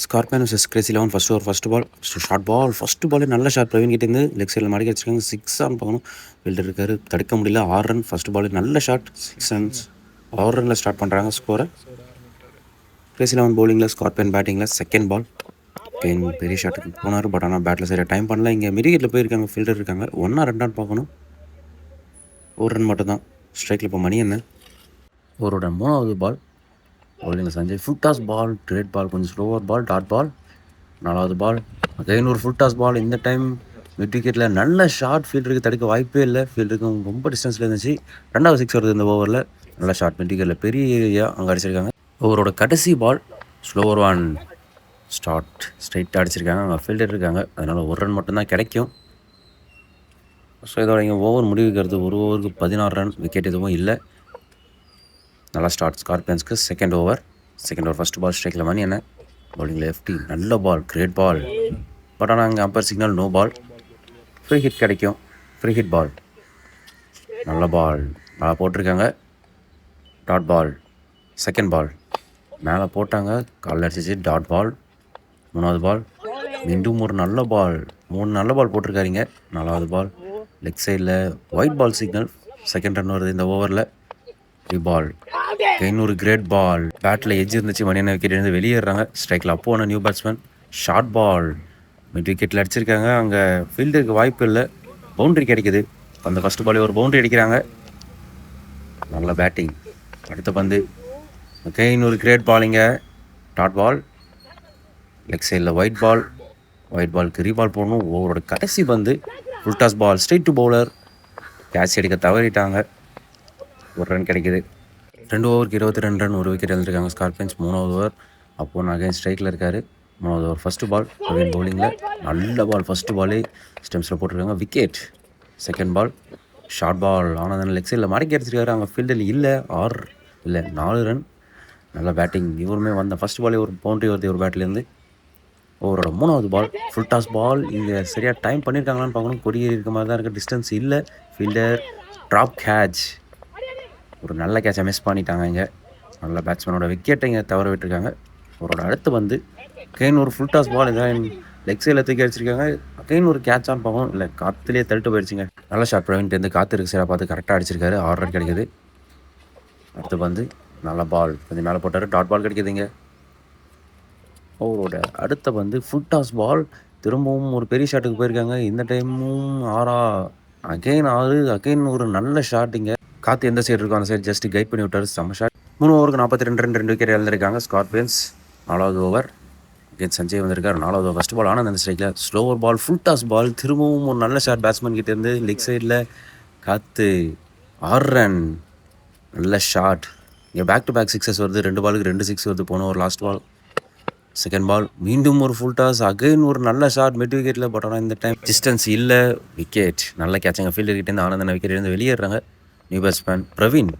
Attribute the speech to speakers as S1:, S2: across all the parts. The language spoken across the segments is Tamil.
S1: Scorpion vs Crazy 11 first over first ball short ball first பாலே நல்ல ஷாட் பிரவீன் கிட்டேருந்து லெக் சைடில் மடக்கி வச்சிருக்காங்க 6 ஆன் பார்க்கணும். ஃபீல்டர் இருக்காரு, தடுக்க முடியல. 6 ரன் ஃபர்ஸ்ட் பால் நல்ல ஷாட் 6 ரன்ஸ். 6 ரனில் ஸ்டார்ட் பண்ணுறாங்க ஸ்கோரை. கிரேசி 11 பவுலிங்கில், ஸ்கார்பியன் பேட்டிங்கில். செகண்ட் பால் கெயின் பெரிய ஷாட்டுக்கு போனார், பட் ஆனால் பேட்டில் சரியாக டைம் பண்ணல. இங்கே மிடிகேட்டில் போயிருக்காங்க, ஃபீல்டர் இருக்காங்க. 1 2 பார்க்கணும். 1 ரன் மட்டும்தான். ஸ்ட்ரைக்கில் இப்போ மணி என்ன ஓவரோட 3வது பால். பவுலிங்கில் Sanjay full toss ball, great ball, கொஞ்சம் ஸ்லோவர் பால், டாட் பால். 4வது பால் அகைன் ஒரு ஃபுல் டாஸ் பால். இந்த டைம் மிட் விக்கெட்டில் நல்ல ஷார்ட், ஃபீல்டருக்கு தடுக்க வாய்ப்பே இல்லை. ஃபீல்டருக்கும் ரொம்ப டிஸ்டன்ஸில் இருந்துச்சு. 2வது 6 வருது இந்த ஓவரில். நல்ல ஷார்ட் மிட் விக்கெட்டில் பெரிய ஏரியா அங்கே அடிச்சிருக்காங்க. ஓவரோட கடைசி பால் ஸ்லோவர் ஒன் ஸ்ட்ரைட்டாக அடிச்சிருக்காங்க. அங்கே ஃபீல்டர் இருக்காங்க, அதனால் 1 ரன் மட்டும்தான் கிடைக்கும். ஸோ இதோட இங்கே ஓவர் முடிவுக்கிறது. ஒரு ஓவருக்கு 16 ரன், விக்கெட் எதுவும் இல்லை. நல்லா ஸ்டார்ட் ஸ்கார்பியன்ஸ்க்கு. செகண்ட் ஓவர் ஃபர்ஸ்ட் பால் ஸ்ட்ரைக்கில் மணி என்ன பவுலிங் லெஃப்டி நல்ல பால், கிரேட் பால். பட் ஆனால் அங்கே umpire signal no ball. Free hit கிடைக்கும். ஃப்ரீ ஹிட் பால், நல்ல பால் நல்லா போட்டிருக்காங்க. Dot ball. செகண்ட் பால் மேலே போட்டாங்க, காலில் அடிச்சிச்சு, டாட் பால். 3வது பால் மீண்டும் ஒரு நல்ல பால். 3 நல்ல பால் போட்டிருக்காருங்க. 4வது பால் லெக் சைடில் wide ball signal. Second run வருது இந்த ஓவரில். பால் இன்னொரு கிரேட் பால். பேட்டில் எஜ் இருந்துச்சு, மணி என்ன விக்கெட் இருந்து வெளியேறாங்க. ஸ்ட்ரைக்கில் அப்போன new batsman. Short ball mid விக்கெட்டில் அடிச்சிருக்காங்க. அங்கே ஃபீல்டருக்கு வாய்ப்பு இல்லை, பவுண்ட்ரி கிடைக்குது. அந்த ஃபஸ்ட் பாலே ஒரு பவுண்ட்ரி அடிக்கிறாங்க. நல்ல பேட்டிங். அடுத்த பந்து இன்னொரு கிரேட் பாலிங்க, டாட் பால். லெக் சைடில் ஒயிட் பாலுக்கு ரீபால் போடணும். ஓவரோட கடைசி பந்து full toss ball, straight to bowler. Catch எடுக்க தவறிட்டாங்க. 1 ரன் கிடைக்குது. 2 ஓவருக்கு 22 ரன், ஒரு விக்கெட் எழுந்திருக்காங்க ஸ்கார்பியன்ஸ். 3வது ஓவர் அப்போது அகைன் ஸ்ட்ரைக்கில் இருக்கார். 3வது ஓவர் ஃபஸ்ட்டு பால் அகைன் பவுலிங்கில் நல்ல பால். ஃபஸ்ட்டு பாலே ஸ்டெம்ஸில் போட்டிருக்காங்க, wicket. Second ball short ball. ஆனால் லெக் சைடில் மடக்கி அடிச்சிருக்காரு. அங்கே ஃபீல்டில் இல்லை. 4 ரன். நல்ல பேட்டிங். இவருமே வந்த ஃபஸ்ட் பாலே ஒரு பவுண்ட்ரி வருது ஒரு பேட்லேருந்து. ஓவரோட 3வது பால் ஃபுல் டாஸ் பால். இங்கே சரியாக டைம் பண்ணியிருக்காங்களான்னு பார்க்கணும். கொடியேறி இருக்க மாதிரி தான் இருக்குது, டிஸ்டன்ஸ் இல்லை. ஃபீல்டர் ட்ராப் கேட்ச், ஒரு நல்ல கேட்சை மிஸ் பண்ணிட்டாங்க. இங்கே நல்ல பேட்ஸ்மேனோட விக்கெட்டை இங்கே தவற விட்டுருக்காங்க. அவரோட அடுத்து வந்து அகைன் ஒரு ஃபுல் டாஸ் பால். இதான் லெக் சைடில் தூக்கி அடிச்சிருக்காங்க. அகைன் ஒரு கேட்சான்னு பார்க்கணும், இல்லை காற்றுலேயே தள்ளிட்டு போயிடுச்சுங்க. நல்ல ஷாட் பிரவீன்ட்டு காற்று இருக்கு சைடாக பார்த்து கரெக்டாக அடிச்சிருக்காரு. 6 ரன் கிடைக்குது. அடுத்து வந்து நல்ல பால் கொஞ்சம் மேலே போட்டார், டாட் பால் கிடைக்குதுங்க. அவரோட அடுத்த வந்து ஃபுல் டாஸ் பால். திரும்பவும் ஒரு பெரிய ஷாட்டுக்கு போயிருக்காங்க. இந்த டைமும் 6 அகைன் ஒரு நல்ல ஷாட்டுங்க. காற்று எந்த சைடு இருக்கோ அந்த சைடு ஜஸ்ட் கைட் பண்ணி விட்டார். செம்ம ஷாட். 3 ஓவருக்கு 42 ரன், 2 விக்கெட் இழந்திருக்காங்க ஸ்கார்பியன்ஸ். 4வது ஓவர் அகைன் சஞ்சய் வந்திருக்கார். 4வது ஓவர் ஃபஸ்ட் பால் ஆனந்த் அந்த ஸ்ட்ரைக்கில் ஸ்லோவர் பால், ஃபுல் டாஸ் பால். திரும்பவும் ஒரு நல்ல ஷாட் பேட்ஸ்மேன் கிட்டேருந்து லெக் சைடில். காற்று 6 ரன், நல்ல ஷாட். இங்கே பேக் டு பேக் 6 வருது. 2 பாலுக்கு 2 6 வருது போன ஒரு லாஸ்ட் பால். செகண்ட் பால் மீண்டும் ஒரு ஃபுல் டாஸ், அகைன் ஒரு நல்ல ஷாட் மிட் விக்கெட்டில். பட் ஆனால் இந்த டைம் டிஸ்டன்ஸ் இல்லை, விக்கெட். நல்ல கேட்சுங்க ஃபீல்டர் கிட்டேருந்து. ஆனந்தன விக்கெட் இருந்து வெளியேறாங்க. New batsman Praveen.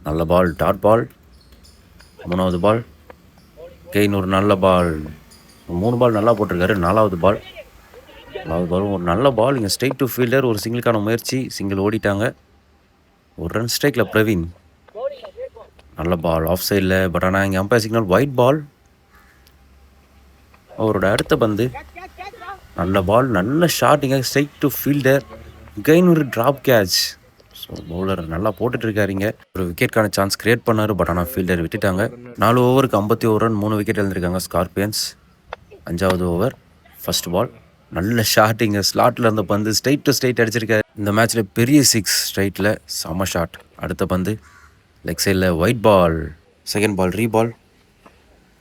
S1: நல்ல பால், டாட் பால். 3வது பால் அகைன் ஒரு நல்ல பால். 3 பால் நல்லா போட்டிருக்காரு. 4வது பால் ஒரு நல்ல பால். இங்கே ஸ்ட்ரைட் டு ஃபீல்டர். ஒரு சிங்கிளுக்கான முயற்சி, சிங்கிள் ஓடிட்டாங்க. 1 ரன் ஸ்ட்ரைக்கில் பிரவீன். நல்ல பால் ஆஃப் சைடில். பட் ஆனால் இங்கே அம்பையர் சிக்னல் ஒயிட் பால். அவரோட அடுத்த பந்து நல்ல பால், நல்ல ஷாட்டிங்க ஸ்ட்ரைட் டு ஃபீல்டர். அகைன் ஒரு ட்ராப் கேட்ச். ஸோ பவுலர் நல்லா போட்டுட்ருக்காருங்க. ஒரு விக்கெட்கான சான்ஸ் கிரியேட் பண்ணார், பட் ஆனால் ஃபீல்டர் விட்டுட்டாங்க. 4 ஓவருக்கு 51 ரன், 3 விக்கெட் எழுந்திருக்காங்க ஸ்கார்பியன்ஸ். 5வது ஓவர் ஃபர்ஸ்ட் பால் நல்ல ஷாட்டிங்க. ஸ்லாட்டில் இருந்த பந்து ஸ்ட்ரைட் அடிச்சிருக்காரு. இந்த மேட்ச்சில் பெரிய 6 ஸ்ட்ரைட்டில், செம்ம ஷாட். அடுத்த பந்து லெக் சைடில் ஒயிட் பால். செகண்ட் பால் ரீபால்,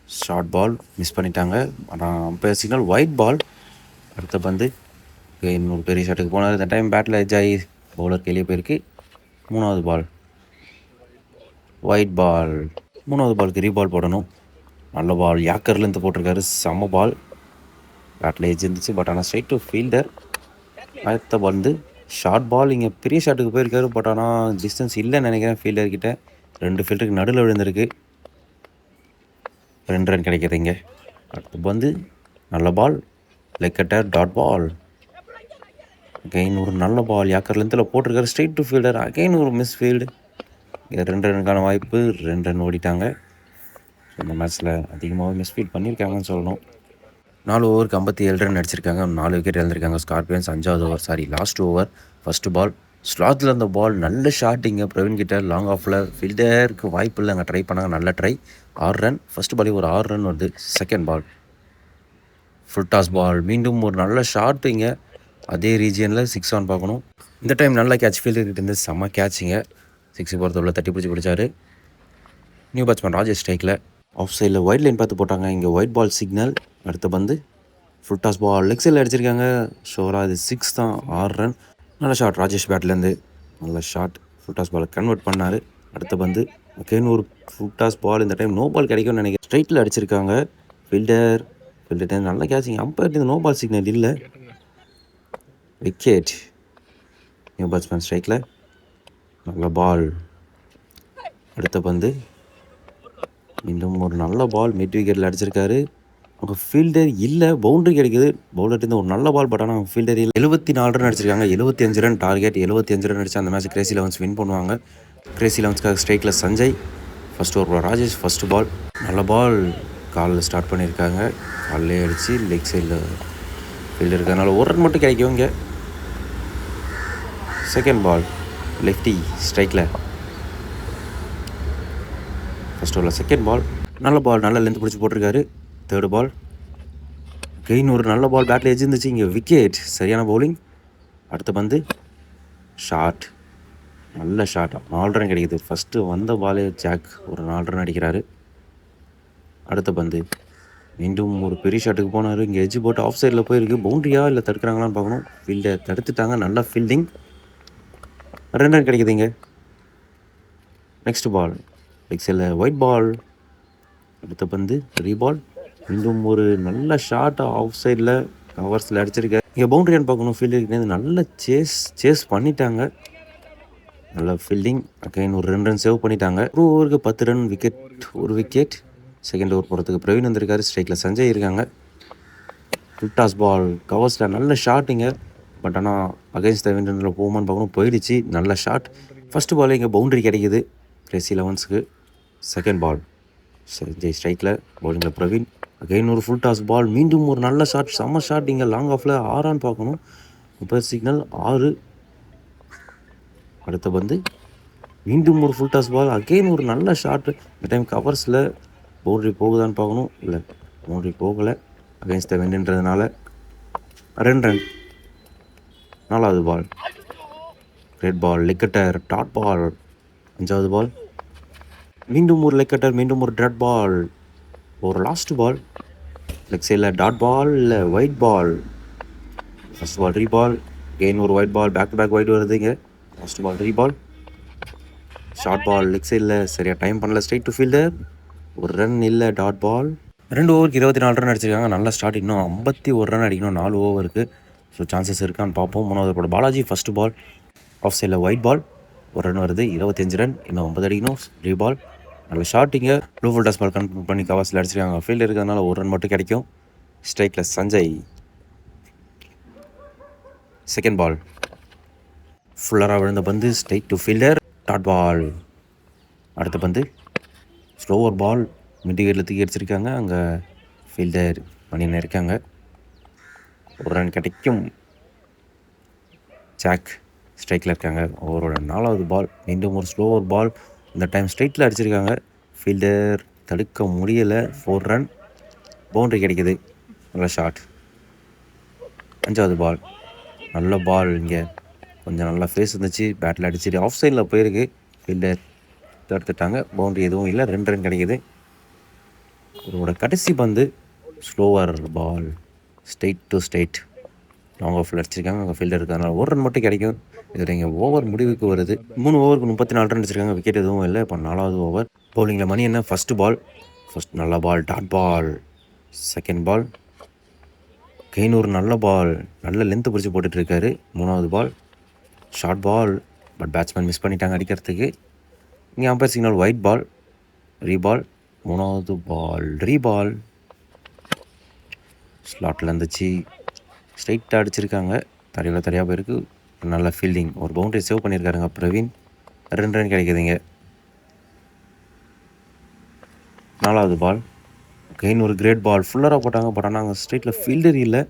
S1: ஷார்ட் பால் மிஸ் பண்ணிட்டாங்க. ஆனால் அம்பையர் சிக்னல் ஒயிட் பால். அடுத்த பந்து இன்னொரு பெரிய ஷாட்டுக்கு போனார். இந்த டைம் பேட்டில் எட்ஜ் ஆகி பவுலர் கையிலே போயிருக்கு. 3வது பால் ஒயிட் பால். 3வது பாலுக்கு ரீபால் போடணும். நல்ல பால், யாக்கர்லேருந்து போட்டிருக்காரு. செம்ம பால். பேட்டில் எட்ஜ் இருந்துச்சு, பட் ஆனால் ஸ்ட்ரைட் டு ஃபீல்டர். அடுத்த வந்து ஷார்ட் பால். இங்கே பெரிய ஷாட்டுக்கு போயிருக்காரு, பட் ஆனால் டிஸ்டன்ஸ் இல்லைன்னு நினைக்கிறேன். ஃபீல்டர்கிட்ட 2 ஃபீல்டருக்கு நடுவில் விழுந்திருக்கு. 2 ரன் கிடைக்கிறீங்க. அடுத்து வந்து நல்ல ball, leg cutter, dot ball. Again ஒரு நல்ல பால், யாக்கர் லென்த்தில் போட்டிருக்காரு. Straight to fielder. அகைன் ஒரு மிஸ் ஃபீல்டு. 2 ரனுக்கான வாய்ப்பு. 2 ரன் ஓடிட்டாங்க. இந்த மேட்ச்சில் அதிகமாகவே மிஸ்ஃபீட் பண்ணியிருக்காங்கன்னு சொல்லணும். 4 ஓவருக்கு 57 ரன் அடிச்சிருக்காங்க. 4 விக்கெட் இழந்திருக்காங்க ஸ்கார்பியன்ஸ். 5வது ஓவர் லாஸ்ட் ஓவர் ஃபஸ்ட்டு பால் ஸ்லாத்தில் இருந்த பால் நல்ல ஷாட்டிங்க பிரவீன் கிட்ட லாங் ஆஃபில் ஃபீல்டருக்கு வாய்ப்பு இல்லை. அங்கே ட்ரை பண்ணாங்க, நல்ல ட்ரை. 6 ரன் ஃபஸ்ட்டு பாலே ஒரு 6 ரன் வருது. Second ball full toss ball, மீண்டும் ஒரு நல்ல ஷாட்டுங்க. அதே ரீஜியனில் 6 ஆன் பார்க்கணும். இந்த டைம் நல்ல கேட்ச் ஃபீல்டர்கிட்ட இருந்து செம்ம கேட்சிங்க. 6 போகிறதுள்ள தட்டி பிடிச்சாரு. நியூ பேட்ஸ்மேன் ராஜேஷ் ஸ்ட்ரைக்கில். ஆஃப் சைடில் ஒயிட் லைன் பார்த்து போட்டாங்க. இங்கே ஒயிட் பால் சிக்னல். அடுத்த பந்து ஃபுல் டாஸ் பால் லெக் சைடில் அடிச்சிருக்காங்க. ஷோராக இது 6 தான். 6 ரன். நல்ல ஷாட் ராஜேஷ் பேட்லேருந்து. நல்ல ஷாட். ஃபுல் டாஸ் பாலை கன்வெர்ட் பண்ணார். அடுத்த பந்து அகைன் ஒரு ஃபுல் டாஸ் பால். இந்த டைம் நோ பால் கிடைக்கும்னு நினைக்கிறேன். ஸ்ட்ரைட்டில் அடிச்சிருக்காங்க. ஃபீல்டர் நல்ல catching. Umpire no ball signal இல்லை. விக்கெட். நியூ பேட்ஸ்மேன் ஸ்ட்ரைக்கில். நல்ல பால். அடுத்த பந்து இன்னும் ஒரு நல்ல பால் மிட் விக்கெட்டில் அடிச்சிருக்காரு. அவங்க ஃபீல்டர் இல்லை, பவுண்டரி கிடைக்குது. பவுலர்லேருந்து ஒரு நல்ல பால், பட் ஆனால் அவங்க ஃபீல்டர் இல்லை. 74 ரன் அடிச்சிருக்காங்க. 75 ரன் டார்கெட். 75 ரன் அடிச்சு அந்த மேட்ச் கிரேசி லெவன்ஸ் வின் பண்ணுவாங்க. கிரேசி லெவன்ஸ்க்காக ஸ்ட்ரைக்கில் Sanjay. First over Rajesh. First ball நல்ல பால். காலில் ஸ்டார்ட் பண்ணியிருக்காங்க. காலிலே அடித்து லெக் சைடில் ஃபீல்டர் இருக்கிறதுனால ஒரு ரன் மட்டும் கிடைக்கும் இங்கே. செகண்ட் பால் லெஃப்டி ஸ்ட்ரைக்கில். ஃபஸ்ட் ஓவரில் செகண்ட் பால் நல்ல பால், நல்ல லென்த் பிடிச்சி போட்டிருக்காரு. தேர்டு பால் கெயின் ஒரு நல்ல பால் பேட்டில் எஜிருந்துச்சு. இங்கே விக்கெட். சரியான பவுலிங். அடுத்த பந்து ஷாட். நல்ல ஷாட். 4 ரன் கிடைக்குது. ஃபஸ்ட்டு வந்த பாலே ஜாக் ஒரு 4 ரன் அடிக்கிறாரு. அடுத்த பந்து மீண்டும் ஒரு பெரிய ஷாட்டுக்கு போனார். இங்கே எஜ்ஜு போட்டு ஆஃப் சைடில் போயிருக்கு. பவுண்ட்ரியா இல்லை தடுக்கிறாங்களான்னு பார்க்கணும். ஃபீல்டை தடுத்துட்டாங்க. நல்ல ஃபீல்டிங். 2 ரன் கிடைக்குதுங்க. நெக்ஸ்ட் பால் லெக் சைடில் ஒயிட் பால். அடுத்த பந்து ரீபால். மீண்டும் ஒரு நல்ல ஷாட் ஆஃப் சைடில் கவர்ஸில் அடிச்சிருக்காரு. இங்கே பவுண்ட்ரியான்னு பார்க்கணும். ஃபீல்டருக்கு நல்ல சேஸ் பண்ணிட்டாங்க. நல்ல ஃபீல்டிங். அகைன் ஒரு 2 ரன் சேவ் பண்ணிட்டாங்க. ஒரு ஓவருக்கு 10 ரன். ஒரு விக்கெட். செகண்ட் ஓவர் போகிறதுக்கு பிரவீன் வந்திருக்காரு. ஸ்ட்ரைக்கில் சஞ்சய் இருக்காங்க. ஃபுல் டாஸ் பால் கவர்ஸில் நல்ல ஷாட்டுங்க. பட் ஆனால் அகைன்ஸ்ட் த விண்டரில் போகுமான்னு பார்க்கணும். போயிடுச்சு. நல்ல ஷாட். ஃபஸ்ட்டு பால் இங்கே பவுண்ட்ரி கிடைக்குது கிரேசி லெவன்ஸுக்கு. செகண்ட் பால் சஞ்சய் ஸ்ட்ரைக்கில். பவுலிங்கில் பிரவீன். அகைன் ஒரு ஃபுல் டாஸ் பால். மீண்டும் ஒரு நல்ல ஷாட். செம்ம ஷாட். இங்கே லாங் ஆஃபில் 6 ஆன் பார்க்கணும். இப்போ சிக்னல் 6. அடுத்த பந்து மீண்டும் ஒரு ஃபுல் டாஸ் பால். அகைன் ஒரு நல்ல ஷாட். இந்த டைம் கவர்ஸில் பவுண்ட்ரி போகுதான்னு பார்க்கணும். இல்லை, பவுண்ட்ரி போகலை. அகைன்ஸ்ட் த விண்டுன்றதுனால 2 ரன். 4வது ball red ball leg cutter dot ball. 5வது பால் மீண்டும் ஒரு லெக் கட்டர். மீண்டும் ஒரு டாட் பால். ஒரு லாஸ்ட் பால் லெக் சைடில் டாட் பால் இல்லை wide ball. First ball reball. Again ஒரு wide ball. Back to back wide வருதுங்க. Last ball reball. Short ball leg சைடில் சரியாக டைம் பண்ணல. Straight to fielder. ஒரு ரன் இல்லை. Dot ball. 2 ஓவருக்கு 24 ரன் அடிச்சிருக்காங்க. நல்ல ஸ்டார்ட். இன்னும் 51 ரன் அடிக்கணும் 4 ஓவருக்கு. ஸோ சான்சஸ் இருக்கான்னு பார்ப்போம். 3வது போட பாலாஜி. ஃபஸ்ட்டு பால் ஆஃப் சைடில் ஒயிட் பால். ஒரு ரன் வருது. 25 ரன். இன்னும் 50 அடிக்கணும். ரீபால். நல்ல ஷாட்டிங்க. Low full toss ball confirm பண்ணி கவர்ஸில் அடிச்சிருக்காங்க. ஃபீல்டு இருக்கிறதுனால ஒரு ரன் மட்டும் கிடைக்கும். ஸ்ட்ரைக்கில் சஞ்சய். செகண்ட் பால் ஃபுல்லராக விழுந்த பந்து straight to fielder. Dot ball. அடுத்த பந்து ஸ்லோவர் பால். மிட் விக்கெட்டில் தூக்கி அடிச்சிருக்காங்க. அங்கே ஃபீல்டர் பண்ணின்னு இருக்காங்க. ஒரு ரன் கிடைக்கும். ஜாக் ஸ்ட்ரைக்கில் இருக்காங்க. ஓவரோட 4வது பால் மீண்டும் ஒரு ஸ்லோவர் பால். இந்த டைம் ஸ்ட்ரைட்டில் அடிச்சிருக்காங்க. ஃபீல்டர் தடுக்க முடியலை. 4 ரன். பவுண்ட்ரி கிடைக்குது. நல்ல ஷாட். 5வது பால் நல்ல பால். இங்கே கொஞ்சம் நல்லா ஃபேஸ் இருந்துச்சு. பேட்டில் அடிச்சுட்டு ஆஃப் சைடில் போயிருக்கு. ஃபீல்டர் தடுத்துட்டாங்க. பவுண்ட்ரி எதுவும் இல்லை. 2 ரன் கிடைக்குது. இவரோட கடைசி பந்து slower ball. Straight to straight long ஆஃபில் அடிச்சிருக்காங்க. அங்கே ஃபீல்டர் இருக்கிறதுனால ஒரு ரன் மட்டும் கிடைக்கும். இதில் இங்கே ஓவர் முடிவுக்கு வருது. 3 ஓவருக்கு 34 ரன் அடிச்சிருக்காங்க. விக்கெட் எதுவும் இல்லை. இப்போ 4வது ஓவர். பவுலிங்கில் மணி என்ன ஃபஸ்ட்டு பால். நல்ல ball. Dot ball. Second ball again ஒரு நல்ல பால். நல்ல லென்த்து பிடிச்சி போட்டுட்ருக்காரு. 3வது பால் short ball. But batsman miss பண்ணிட்டாங்க அடிக்கிறதுக்கு. இங்கே umpire signal wide ball. Reball. 3வது பால் ரீபால். ஸ்லாட்டில் இருந்துச்சு. ஸ்ட்ரைட்டாக அடிச்சிருக்காங்க. தரையாக போயிருக்கு. நல்ல ஃபீல்டிங். ஒரு பவுண்டரி சேவ் பண்ணியிருக்காருங்க பிரவீன். 2 ரன் கிடைக்குதுங்க. 4வது பால். அகைன் ஒரு கிரேட் பால். ஃபுல்லராக போட்டாங்க. பட் ஆனால் அங்கே ஸ்ட்ரைட்டில் ஃபீல்டர் இல்லை.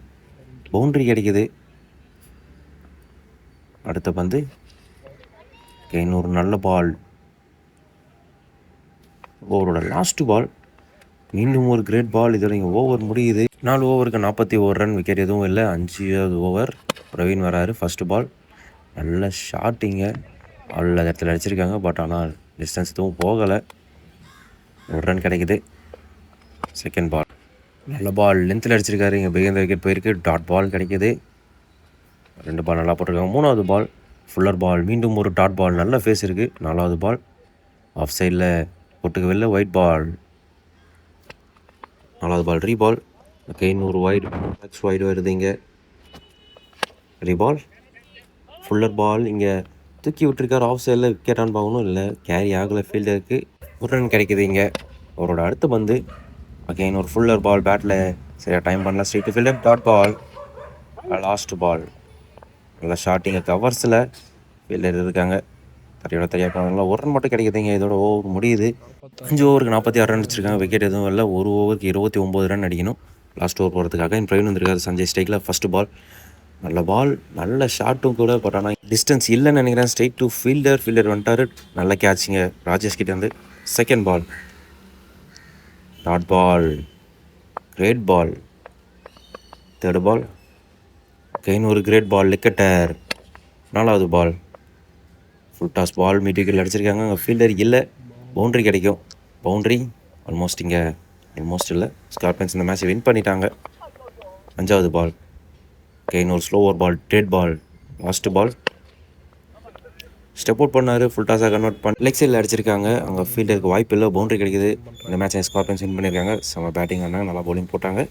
S1: பவுண்ட்ரி கிடைக்குது. அடுத்த பந்து. அகைன் ஒரு நல்ல பால். ஓவரோட லாஸ்ட் பால். மீண்டும் ஒரு கிரேட் பால். இதோட இங்கே ஓவர் முடியுது. 4 ஓவருக்கு 41 ரன். விக்கெட் எதுவும் இல்லை. 5வது ஓவர். பிரவீன் வராரு. First ball. நல்ல ஷாட்டிங்க. அவ்வளோ இடத்துல அடிச்சிருக்காங்க. பட் ஆனால் டிஸ்டன்ஸ் எதுவும் போகலை. 1 ரன் கிடைக்குது. Second ball. நல்ல பால். லென்த்தில் அடிச்சிருக்காரு. இங்கே பிகிந்த விக்கெட் போயிருக்கு. டாட் பால் கிடைக்கிது. 2 பால் நல்லா போட்டிருக்காங்க. 3வது பால். ஃபுல்லர் பால். மீண்டும் ஒரு டாட் பால். நல்ல ஃபேஸ் இருக்குது. 4வது பால். ஆஃப் சைடில் போட்டுக்க வெளில ஒயிட் பால். 4வது பால் ரீபால். அகைன் ஒரு வைடு. வைடு வருது இங்கே. ரீபால். ஃபுல்லர் பால். இங்கே தூக்கி விட்டுருக்காரு. ஆஃப் சைடில் விக்கெட்டான்னு பார்க்கணும். இல்லை கேரி ஆகலை. ஃபீல்டருக்கு 1 ரன் கிடைக்குது இங்கே. அவரோட அடுத்த பந்து. அகைன் ஒரு ஃபுல்லர் பால். பேட்டில் சரியாக டைம் பண்ணலாம். Straight fielder. Dot ball. Last ball. நல்லா ஷாட்டிங்க. கவர்ஸில் ஃபீல்டர் இருக்காங்க. தெரியாமல் 1 ரன் மட்டும் கிடைக்குதுங்க. இதோட ஓவர் முடியுது. 5 ஓவருக்கு 46 ரன் அடிச்சிருக்காங்க. விக்கெட் எதுவும் இல்லை. 1 ஓவருக்கு 29 ரன் அடிக்கணும். லாஸ்ட் ஓவர் போகிறதுக்காக பிரவீன் வந்திருக்காரு. சஞ்சய் ஸ்ட்ரைக்கில் ஃபஸ்ட்டு பால். நல்ல பால். நல்ல ஷாட்டும் கூட. பட் ஆனால் டிஸ்டன்ஸ் இல்லைன்னு நினைக்கிறேன். Straight to fielder. ஃபீல்டர் வந்துட்டார். நல்ல கேட்சிங்க ராஜேஷ் கிட்டே வந்து. Second ball. Dot ball. Great ball. Third ball. Again ஒரு கிரேட் பால். லிக்கட்டர். 4வது பால். ஃபுல் டாஸ் பால். மீடியக்கில் அடிச்சிருக்காங்க. அங்கே ஃபீல்டர் இல்லை. பவுண்ட்ரி கிடைக்கும். பவுண்ட்ரி ஆல்மோஸ்ட் இங்கே இல்லை. ஸ்கார்பியன்ஸ் இந்த மேட்ச்சை வின் பண்ணிட்டாங்க. 5வது பால். அகைன் ஒரு slower ball. Dead ball. Last ball. Step out பண்ணார். ஃபுல் டாஸாக கன்வெர்ட் பண்ணி லெக் சைடில் அடிச்சிருக்காங்க. அங்கே ஃபீல்டருக்கு வாய்ப்பு இல்லை. பவுண்ட்ரி கிடைக்குது. இந்த மேட்ச்சை ஸ்கார்பியன்ஸ் வின் பண்ணியிருக்காங்க. செம்ம பேட்டிங் ஆனாங்க. நல்லா பவுலிங் போட்டாங்க.